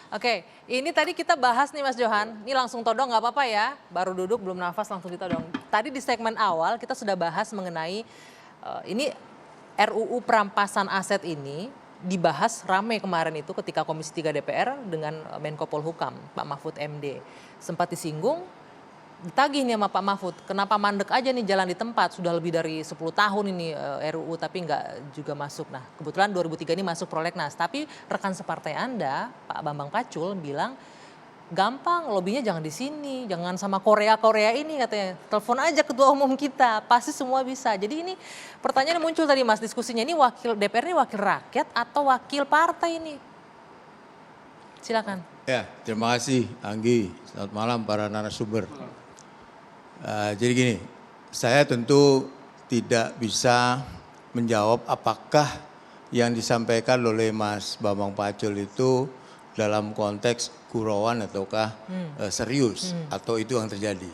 Oke, ini tadi kita bahas nih Mas Johan, ini langsung todong nggak apa-apa ya, baru duduk belum nafas langsung ditodong. Tadi di segmen awal kita sudah bahas mengenai ini RUU perampasan aset ini dibahas rame kemarin itu ketika Komisi 3 DPR dengan Menko Polhukam, Pak Mahfud MD. Sempat disinggung, ditagih nih sama Pak Mahfud, kenapa mandek aja nih jalan di tempat, sudah lebih dari 10 tahun ini RUU tapi nggak juga masuk. Nah kebetulan 2003 ini masuk prolegnas, tapi rekan separtai Anda, Pak Bambang Pacul bilang, gampang lobbynya jangan di sini, jangan sama Korea-Korea ini katanya, telepon aja ketua umum kita, pasti semua bisa. Jadi ini pertanyaan muncul tadi Mas, diskusinya ini wakil DPR ini wakil rakyat atau wakil partai ini? Silakan. Ya, terima kasih Anggi, selamat malam para narasumber. Jadi gini, saya tentu tidak bisa menjawab apakah yang disampaikan oleh Mas Bambang Pacul itu dalam konteks gurauan ataukah serius atau itu yang terjadi.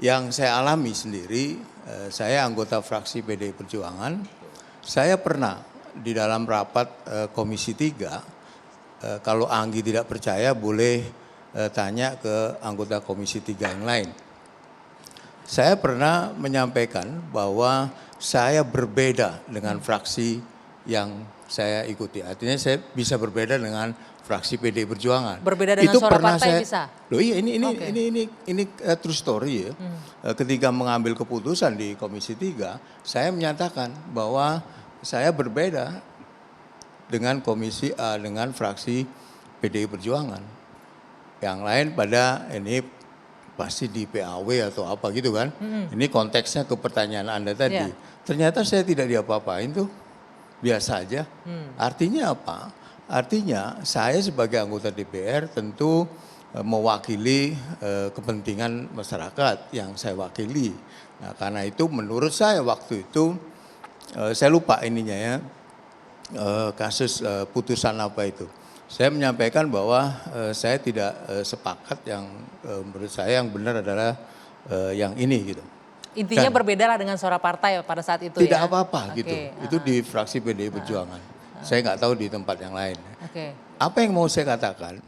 Yang saya alami sendiri, saya anggota fraksi PDI Perjuangan, saya pernah di dalam rapat Komisi 3, kalau Anggi tidak percaya boleh tanya ke anggota Komisi 3 yang lain. Saya pernah menyampaikan bahwa saya berbeda dengan fraksi yang saya ikuti. Artinya saya bisa berbeda dengan fraksi PDI Perjuangan. Berbeda dengan itu suara pernah partai saya, bisa? Loh iya ini true story ya. Ketika mengambil keputusan di Komisi 3, saya menyatakan bahwa saya berbeda dengan dengan fraksi PDI Perjuangan. Yang lain pada ini pasti di PAW atau apa gitu kan. Ini konteksnya ke pertanyaan Anda tadi. Ternyata saya tidak diapa-apain tuh. Biasa aja. Artinya apa? Artinya saya sebagai anggota DPR tentu mewakili kepentingan masyarakat yang saya wakili. Nah karena itu menurut saya waktu itu, saya lupa ininya ya, kasus putusan apa itu. Saya menyampaikan bahwa saya tidak sepakat yang menurut saya yang benar adalah yang ini gitu. Intinya berbeda lah dengan suara partai pada saat itu tidak ya? Tidak apa-apa gitu, itu di fraksi PDI Perjuangan. Saya nggak tahu di tempat yang lain. Apa yang mau saya katakan?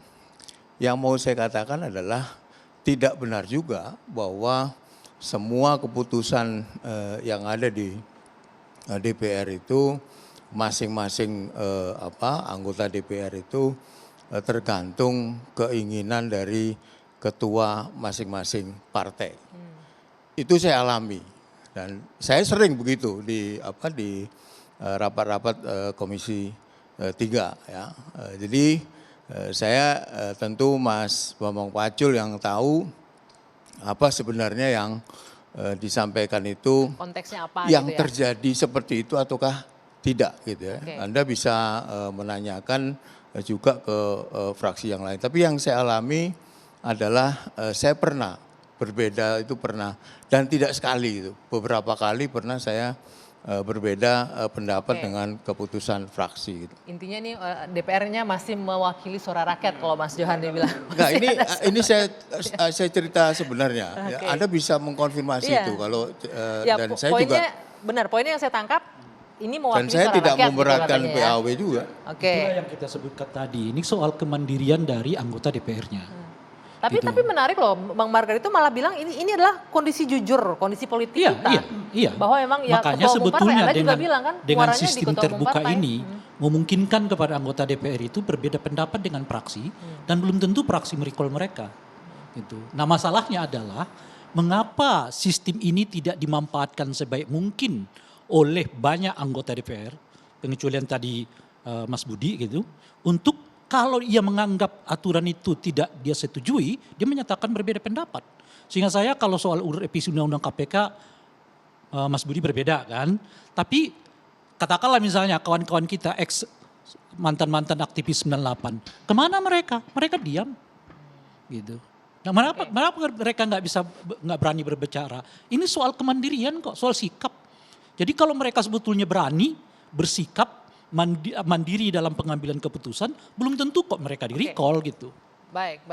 Yang mau saya katakan adalah tidak benar juga bahwa semua keputusan yang ada di DPR itu masing-masing anggota DPR itu tergantung keinginan dari ketua masing-masing partai. Itu saya alami dan saya sering begitu di rapat-rapat Komisi 3 ya. Jadi saya tentu Mas Bambang Pacul yang tahu apa sebenarnya yang disampaikan itu, konteksnya apa yang gitu ya? terjadi seperti itu ataukah tidak gitu ya. Anda bisa menanyakan juga ke fraksi yang lain. Tapi yang saya alami adalah saya pernah berbeda, itu pernah, dan tidak sekali itu. Beberapa kali pernah saya berbeda pendapat dengan keputusan fraksi. Gitu. Intinya ini DPR-nya masih mewakili suara rakyat kalau Mas Johan dibilang. Enggak, ini saya cerita sebenarnya. Ya, Anda bisa mengkonfirmasi itu kalau dan saya juga. Benar, poinnya yang saya tangkap ini mewakili dan saya suara tidak rakyat, memberatkan gitu PAW juga. Itulah yang kita sebutkan tadi. Ini soal kemandirian dari anggota DPR-nya. Tapi menarik loh, Bang Margar itu malah bilang ini adalah kondisi jujur, kondisi politik kita. Iya. Bahwa memang ya makanya ketua umum sebetulnya partai, juga bilang kan, dengan sistem terbuka ini memungkinkan kepada anggota DPR itu berbeda pendapat dengan praksi dan belum tentu praksi merecall mereka. Gitu. Nah masalahnya adalah mengapa sistem ini tidak dimanfaatkan sebaik mungkin oleh banyak anggota DPR, pengecualian tadi Mas Budi gitu, untuk kalau ia menganggap aturan itu tidak dia setujui, dia menyatakan berbeda pendapat. Sehingga saya kalau soal revisi undang-undang KPK, Mas Budi berbeda kan. Tapi katakanlah misalnya kawan-kawan kita mantan-mantan aktivis 98, kemana mereka? Mereka diam, gitu. Nah, kenapa mereka nggak berani berbicara? Ini soal kemandirian kok, soal sikap. Jadi kalau mereka sebetulnya berani bersikap mandiri dalam pengambilan keputusan, belum tentu kok mereka di recall gitu. Baik.